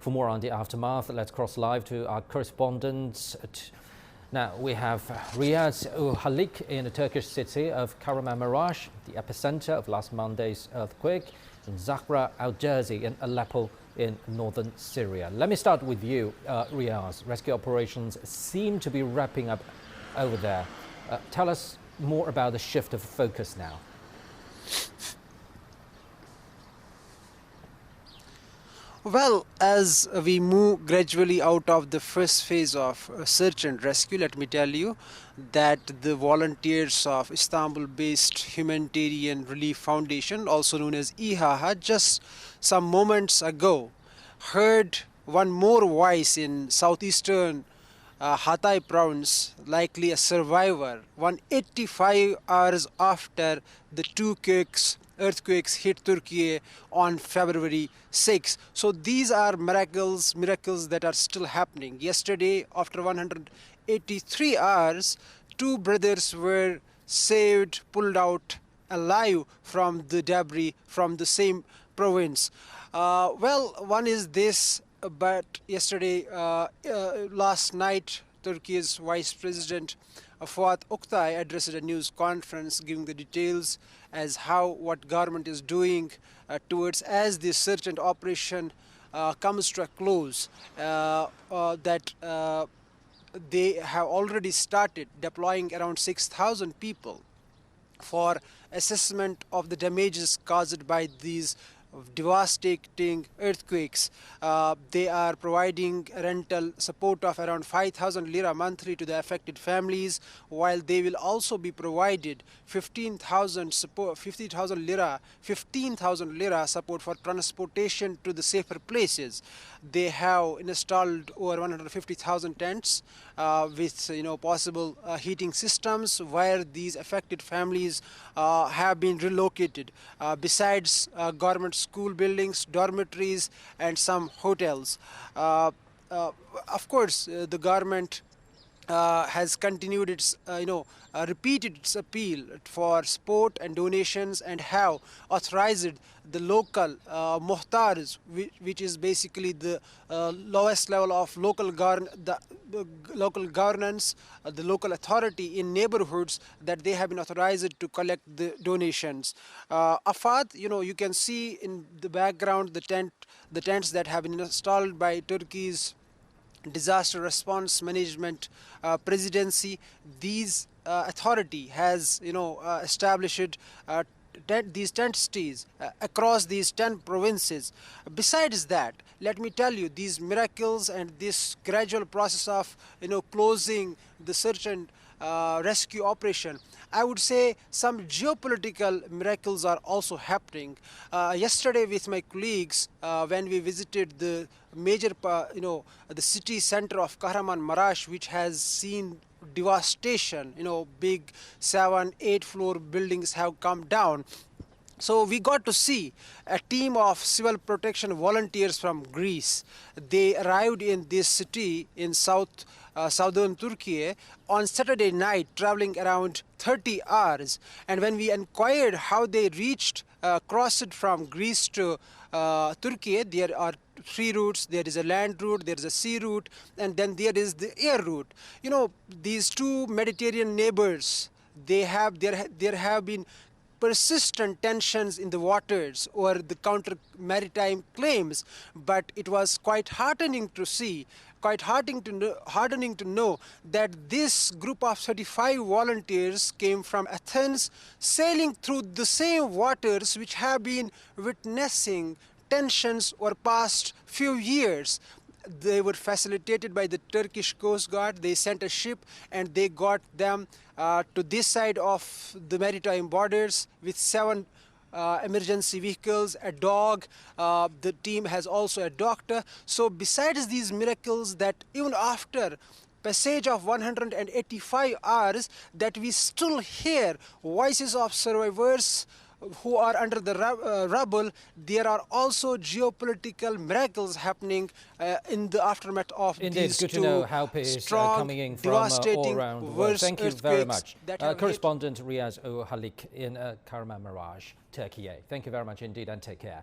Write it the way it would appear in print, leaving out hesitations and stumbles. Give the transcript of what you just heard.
For more on the aftermath, let's cross live to our correspondents. Now we have Riyaz Ul Khaliq in the Turkish city of Kahramanmaras, the epicenter of last Monday's earthquake, and Zahra Al-Jazi in Aleppo in northern Syria. Let me start with you, Riyaz. Rescue operations seem to be wrapping up over there. Tell us more about the shift of focus now. Well, as we move gradually out of the first phase of search and rescue, let me tell you that the volunteers of Istanbul-based Humanitarian Relief Foundation, also known as İHA, just some moments ago heard one more voice in southeastern Hatay province, likely a survivor, 185 hours after the two earthquakes hit Turkey on February 6. So these are miracles that are still happening. Yesterday, after 183 hours, two brothers were saved, pulled out alive from the debris from the same province. Well, one is this, but yesterday, last night, Turkey's Vice President Fuat Oktay addressed a news conference giving the details as what government is doing towards as this search and operation comes to a close, that they have already started deploying around 6,000 people for assessment of the damages caused by these devastating earthquakes. They are providing rental support of around 5,000 lira monthly to the affected families, while they will also be provided 15,000 lira support for transportation to the safer places. They have installed over 150,000 tents with possible heating systems where these affected families have been relocated. Besides government school buildings, dormitories, and some hotels. Of course, the government has continued its, repeated its appeal for support and donations, and have authorized the local muhtars, which is basically the lowest level of local local governance, the local authority in neighborhoods, that they have been authorized to collect the donations. Afad, you can see in the background the tents that have been installed by Turkey's disaster response management presidency. These authority has established these tent cities across these 10 provinces. Besides that, let me tell you, these miracles and this gradual process of closing the search and rescue operation, I would say some geopolitical miracles are also happening. Yesterday with my colleagues, when we visited the major, the city center of Kahramanmaras, which has seen devastation, big 7-8 floor buildings have come down. So we got to see a team of civil protection volunteers from Greece. They arrived in this city in southern Turkey on Saturday night, traveling around 30 hours. And when we inquired how they crossed from Greece to Turkey, there are 3 routes. There is a land route, there is a sea route, and then there is the air route. These two Mediterranean neighbors, there have been persistent tensions in the waters or the counter maritime claims, but it was quite heartening to see, heartening to know that this group of 35 volunteers came from Athens, sailing through the same waters which have been witnessing tensions over past few years. They were facilitated by the Turkish Coast Guard. They sent a ship and they got them to this side of the maritime borders with 7 emergency vehicles, a dog. The team has also a doctor. So besides these miracles, that even after passage of 185 hours, that we still hear voices of survivors who are under the rubble, there are also geopolitical miracles happening in the aftermath of these good two to know help is strong, coming in from devastating, all around the world. Thank you very much. That Correspondent Riyaz Ul Khaliq in Kahramanmaras, Turkey. Thank you very much indeed, and take care.